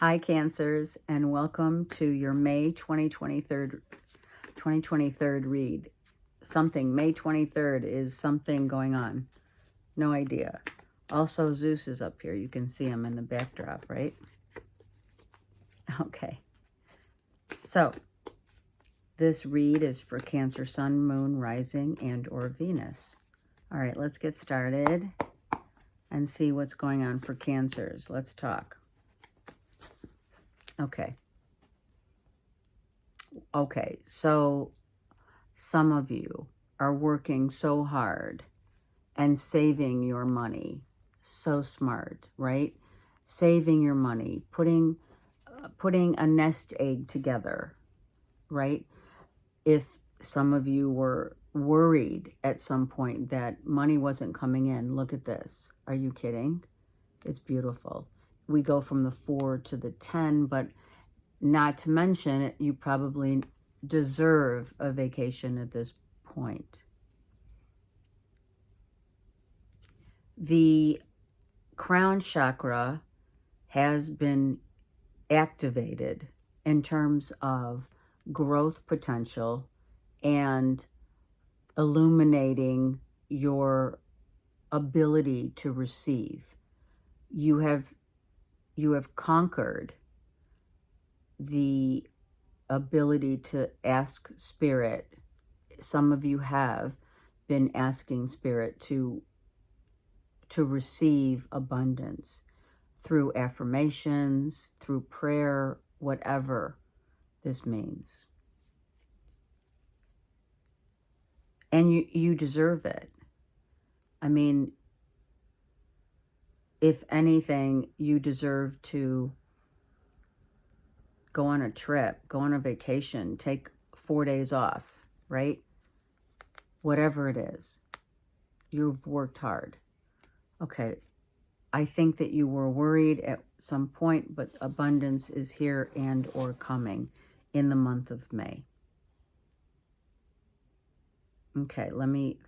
Hi, Cancers, and welcome to your May 2023 read. May 23rd is something going on. No idea. Also, Zeus is up here. You can see him in the backdrop, right? Okay. So, this read is for Cancer, Sun, Moon, Rising, and or Venus. All right, let's get started and see what's going on for Cancers. Let's talk. Okay, so some of you are working so hard and saving your money. So smart, right? Saving your money, putting a nest egg together, right? If some of you were worried at some point that money wasn't coming in, look at this. Are you kidding? It's beautiful. We go from the 4 to the 10, but not to mention, you probably deserve a vacation at this point. The crown chakra has been activated in terms of growth potential and illuminating your ability to receive. You have conquered the ability to ask Spirit. Some of you have been asking Spirit to receive abundance through affirmations, through prayer, whatever this means. And you deserve it. I mean, if anything, you deserve to go on a trip, go on a vacation, take 4 days off, right? Whatever it is, you've worked hard. Okay, I think that you were worried at some point, but abundance is here and or coming in the month of May. Okay, let me,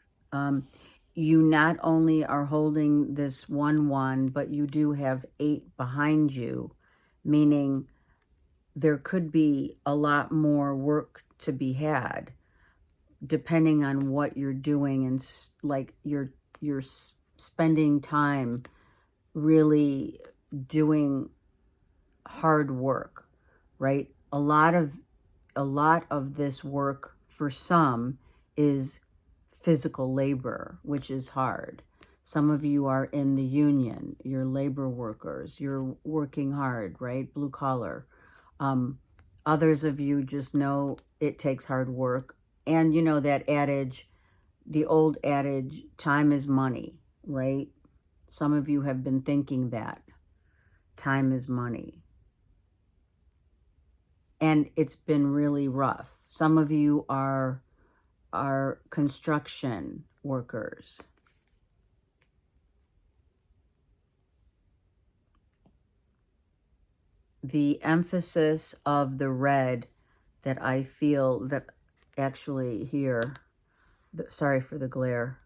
you not only are holding this 1-1, but you do have 8 behind you, meaning there could be a lot more work to be had, depending on what you're doing, and like you're spending time really doing hard work, right? A lot of this work for some is physical labor, which is hard. Some of you are in the union, you're labor workers, you're working hard, right? Blue collar. Others of you just know it takes hard work. And you know that adage, the old adage, time is money, right? Some of you have been thinking that. Time is money. And it's been really rough. Some of you are construction workers. The emphasis of the red that I feel that actually here, sorry for the glare.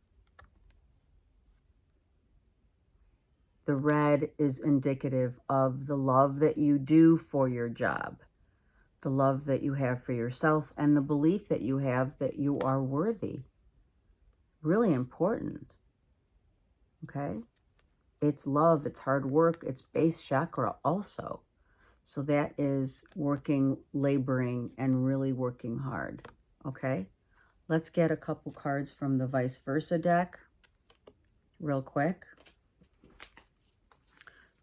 The red is indicative of the love that you do for your job, the love that you have for yourself, and the belief that you have that you are worthy. Really important. Okay? It's love, it's hard work, it's base chakra also. So that is working, laboring, and really working hard. Okay? Let's get a couple cards from the vice versa deck real quick.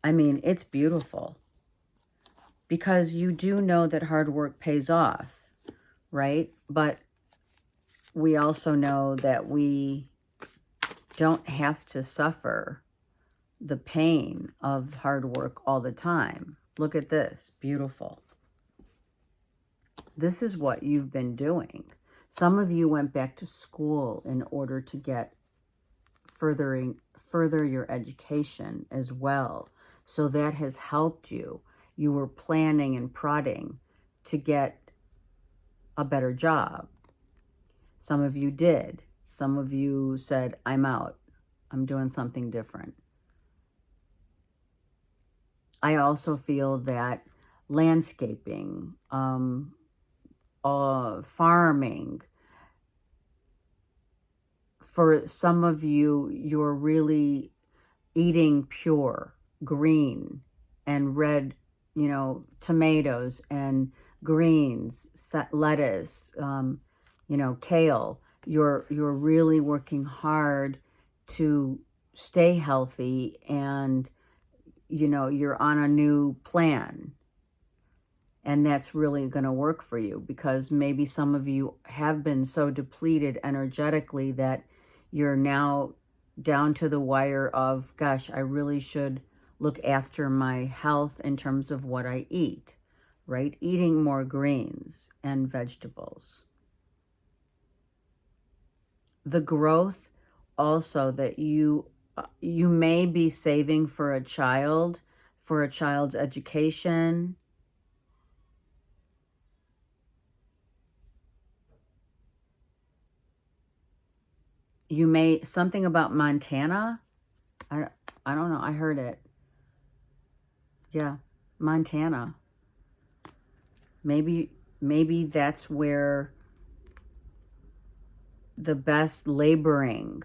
I mean, it's beautiful because you do know that hard work pays off, right? But we also know that we don't have to suffer the pain of hard work all the time. Look at this, beautiful. This is what you've been doing. Some of you went back to school in order to get further your education as well. So that has helped you. You were planning and prodding to get a better job. Some of you did. Some of you said, I'm out. I'm doing something different. I also feel that landscaping, farming. For some of you, you're really eating pure green and red, tomatoes and greens, lettuce, kale. You're really working hard to stay healthy, and you're on a new plan. And that's really going to work for you, because maybe some of you have been so depleted energetically that you're now down to the wire of, gosh, I really should look after my health in terms of what I eat, right? Eating more greens and vegetables. The growth also that you may be saving for a child's education. You may, something about Montana. I don't know. I heard it. Yeah, Montana. Maybe that's where the best laboring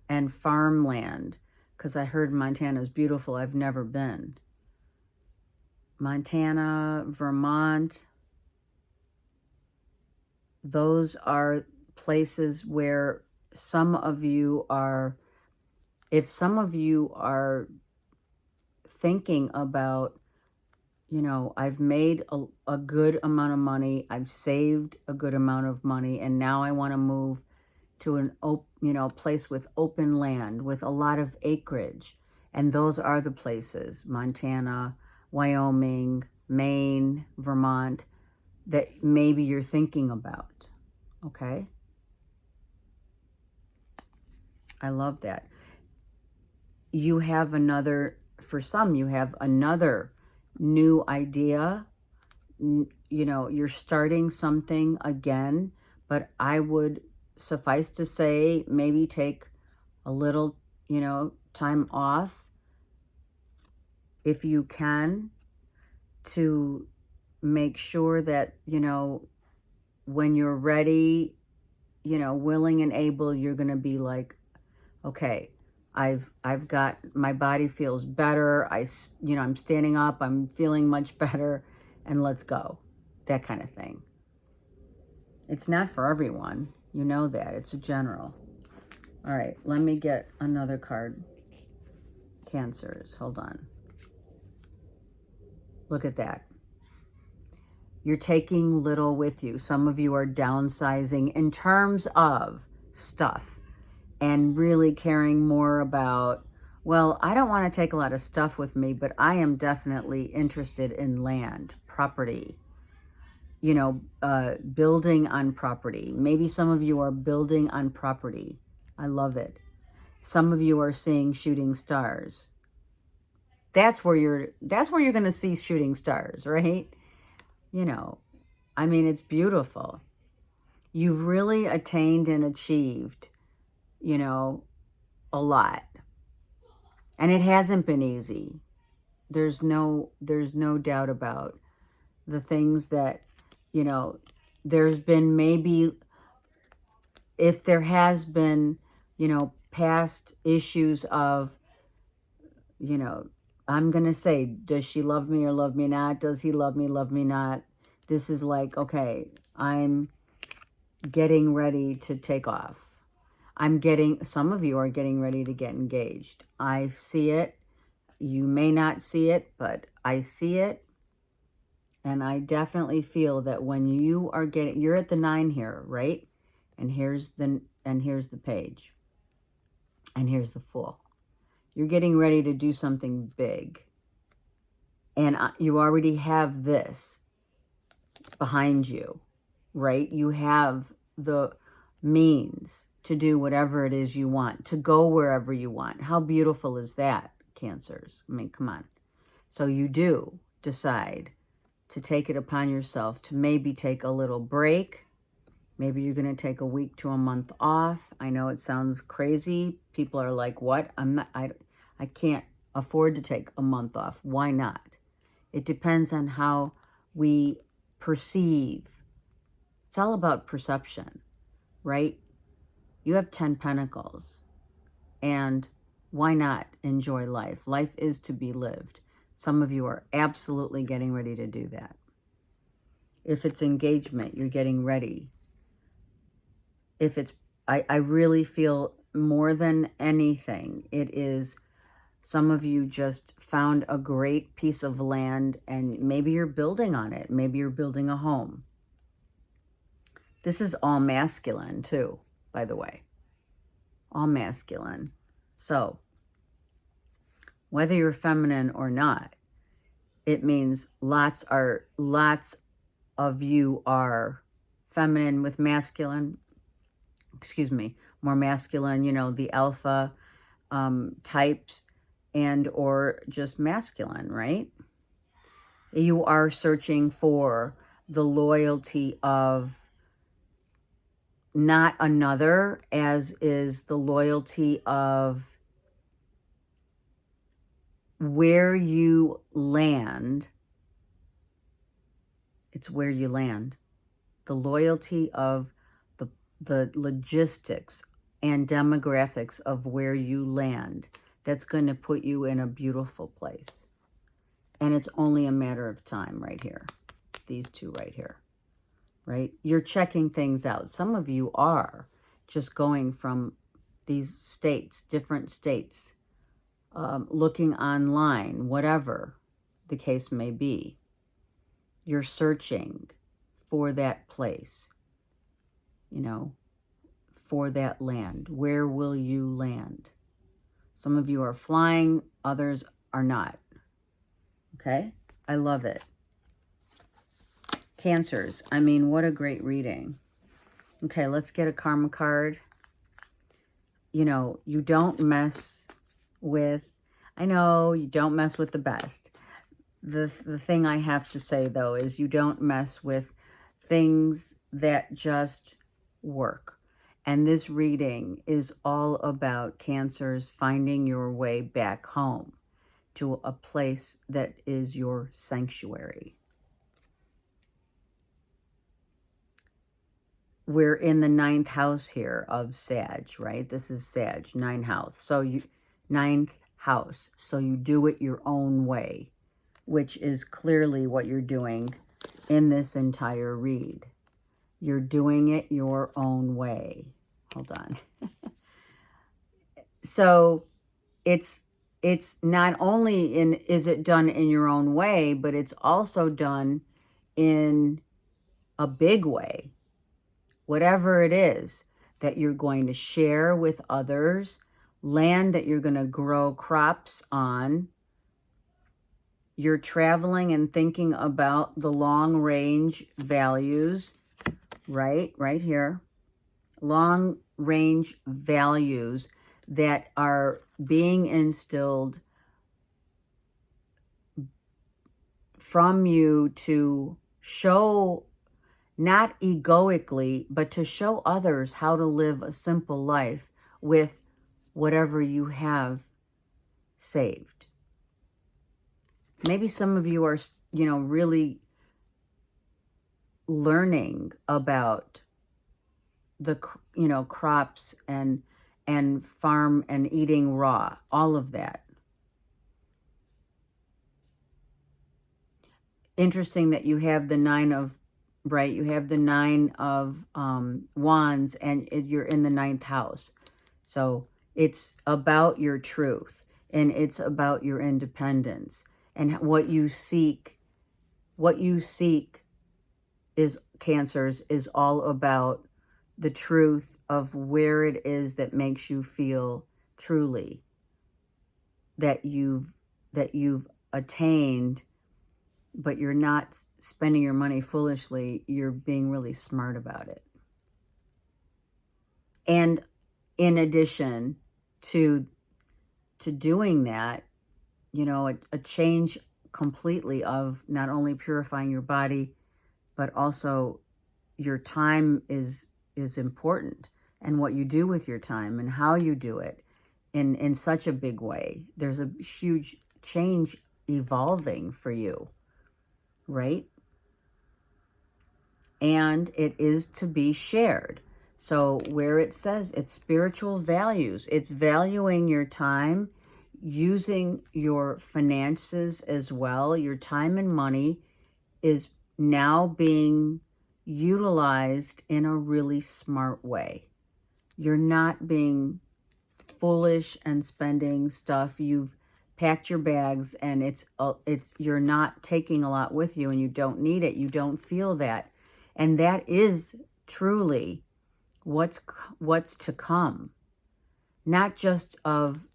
and farmland, because I heard Montana's beautiful. I've never been. Montana, Vermont. Those are places where some of you are, if some of you are thinking about, I've made a good amount of money, I've saved a good amount of money, and now I want to move to an place with open land, with a lot of acreage. And those are the places, Montana, Wyoming, Maine, Vermont, that maybe you're thinking about. Okay? I love that. You have another, for some, you have another new idea. You're starting something again, but I would suffice to say, maybe take a little, time off if you can, to make sure that, when you're ready, willing and able, you're going to be like, okay, I've got, my body feels better. I'm standing up, I'm feeling much better, and let's go. That kind of thing. It's not for everyone. You know that. It's a general. All right, let me get another card. Cancers, hold on. Look at that. You're taking little with you. Some of you are downsizing in terms of stuff and really caring more about, well, I don't want to take a lot of stuff with me, but I am definitely interested in land, property, building on property. Maybe some of you are building on property. I love it. Some of you are seeing shooting stars. That's where you're going to see shooting stars, right? It's beautiful. You've really attained and achieved, a lot. And it hasn't been easy. There's no doubt about the things that, there's been, maybe if there has been, past issues of, I'm going to say, does she love me or love me not? Does he love me not? This is like, okay, I'm getting ready to take off. Some of you are getting ready to get engaged. I see it. You may not see it, but I see it. And I definitely feel that when you are you're at the 9 here, right? And here's the page. And here's the Fool. You're getting ready to do something big. And you already have this behind you, right? You have the means to do whatever it is you want, to go wherever you want. How beautiful is that, Cancers? Come on. So you do decide to take it upon yourself to maybe take a little break. Maybe you're going to take a week to a month off. I know it sounds crazy. People are like, what? I can't afford to take a month off. Why not? It depends on how we perceive. It's all about perception, right? You have 10 pentacles, and why not enjoy life? Life is to be lived. Some of you are absolutely getting ready to do that. If it's engagement, you're getting ready. If it's, I really feel more than anything, it is some of you just found a great piece of land and maybe you're building on it. Maybe you're building a home. This is all masculine too, by the way. All masculine. So, whether you're feminine or not, it means lots of you are feminine with masculine, more masculine, you know, the alpha types, and or just masculine, right? You are searching for the loyalty of not another, as is the loyalty of where you land. It's where you land. The loyalty of the logistics and demographics of where you land. That's going to put you in a beautiful place. And it's only a matter of time right here. These two right here, right? You're checking things out. Some of you are just going from these states, different states, looking online, whatever the case may be. You're searching for that place, you know, for that land. Where will you land? Some of you are flying, others are not. Okay? I love it. Cancers. I mean, what a great reading. Okay, let's get a karma card. You know, you don't mess with, I know you don't mess with the best. The thing I have to say, though, is you don't mess with things that just work. And this reading is all about Cancers finding your way back home to a place that is your sanctuary. We're in the 9th house here of Sag, right? This is Sag, 9th house. So 9th house. So you do it your own way, which is clearly what you're doing in this entire read. You're doing it your own way. Hold on. So it's not only is it done in your own way, but it's also done in a big way. Whatever it is that you're going to share with others, land that you're going to grow crops on, you're traveling and thinking about the long range values, right here. Long range values that are being instilled from you to show, not egoically, but to show others how to live a simple life with whatever you have saved. Maybe some of you are, you know, really learning about the, you know, crops and farm and eating raw, all of that. Interesting that you have the 9 of, right, you have the 9 of wands and you're in the 9th house. So it's about your truth and it's about your independence and what you seek. What you seek is, Cancers, is all about the truth of where it is that makes you feel truly that you've attained, but you're not spending your money foolishly. You're being really smart about it. And in addition to doing that, you know, a change completely of not only purifying your body, but also your time is important, and what you do with your time and how you do it in such a big way. There's a huge change evolving for you. right? And it is to be shared. So where it says it's spiritual values, it's valuing your time, using your finances as well. Your time and money is now being utilized in a really smart way. You're not being foolish and spending stuff. You've packed your bags and it's you're not taking a lot with you and you don't need it. You don't feel that. And that is truly what's to come. Not just of,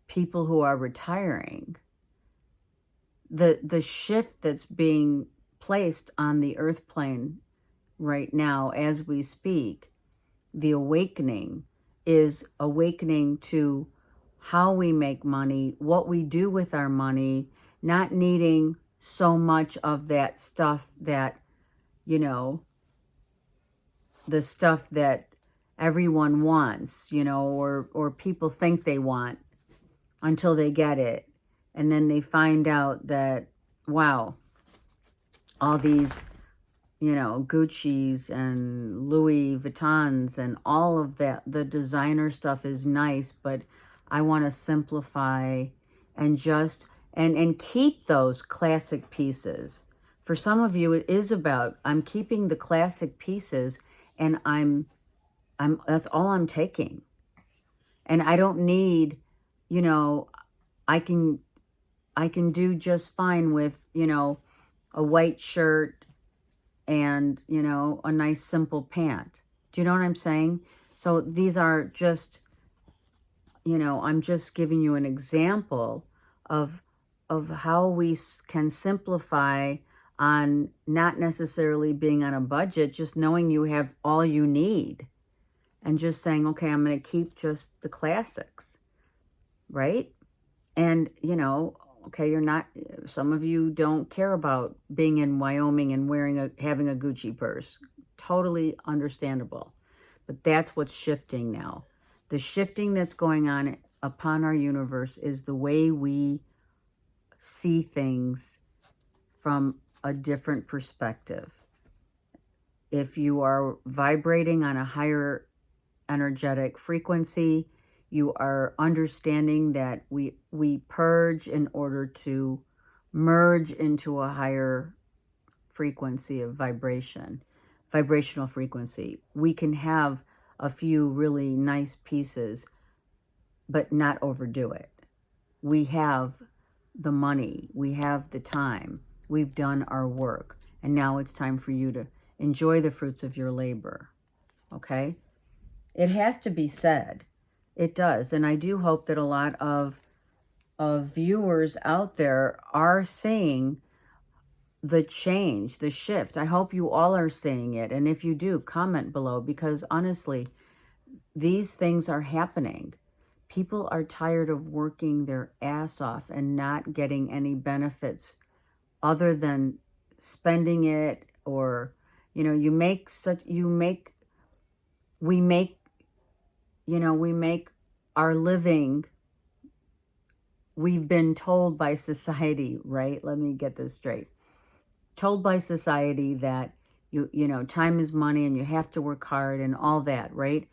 people who are retiring. The shift that's being placed on the earth plane right now as we speak, the awakening is awakening to how we make money, what we do with our money, not needing so much of that stuff that, the stuff that everyone wants, or people think they want until they get it. And then they find out that, wow, all these, Gucci's and Louis Vuittons and all of that, the designer stuff is nice, but I want to simplify and just, and keep those classic pieces. For some of you, it is about, I'm keeping the classic pieces and that's all I'm taking. And I don't need, I can do just fine with, a white shirt and, a nice simple pant. Do you know what I'm saying? So these are just, I'm just giving you an example of how we can simplify on not necessarily being on a budget, just knowing you have all you need and just saying, okay, I'm going to keep just the classics, right? And, okay, you're not, some of you don't care about being in Wyoming and having a Gucci purse. Totally understandable. But that's what's shifting now. The shifting that's going on upon our universe is the way we see things from a different perspective. If you are vibrating on a higher energetic frequency, you are understanding that we purge in order to merge into a higher frequency of vibrational frequency. We can have a few really nice pieces, but not overdo it. We have the money, we have the time, we've done our work, and now it's time for you to enjoy the fruits of your labor, okay? It has to be said. It does. And I do hope that a lot of viewers out there are seeing the change, the shift. I hope you all are seeing it. And if you do, comment below, because honestly, these things are happening. People are tired of working their ass off and not getting any benefits other than spending it, or, we make our living. We've been told by society, right? Let me get this straight. Told by society that time is money and you have to work hard and all that, right?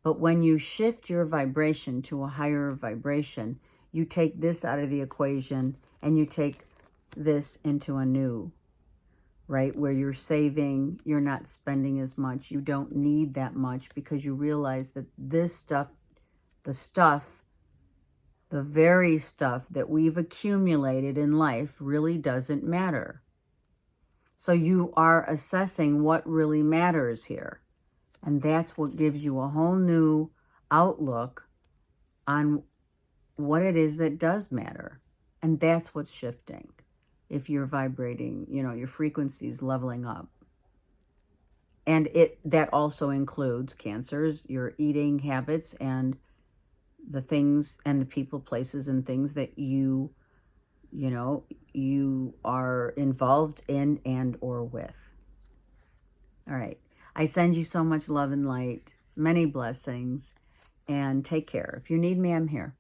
But when you shift your vibration to a higher vibration, you take this out of the equation and you take this into a new, right? Where you're saving, you're not spending as much. You don't need that much because you realize that this stuff, the very stuff that we've accumulated in life really doesn't matter. So you are assessing what really matters here. And that's what gives you a whole new outlook on what it is that does matter. And that's what's shifting. If you're vibrating, your frequency is leveling up. And that also includes cancers, your eating habits, and the things and the people, places, and things that you are involved in and or with. All right. I send you so much love and light, many blessings, and take care. If you need me, I'm here.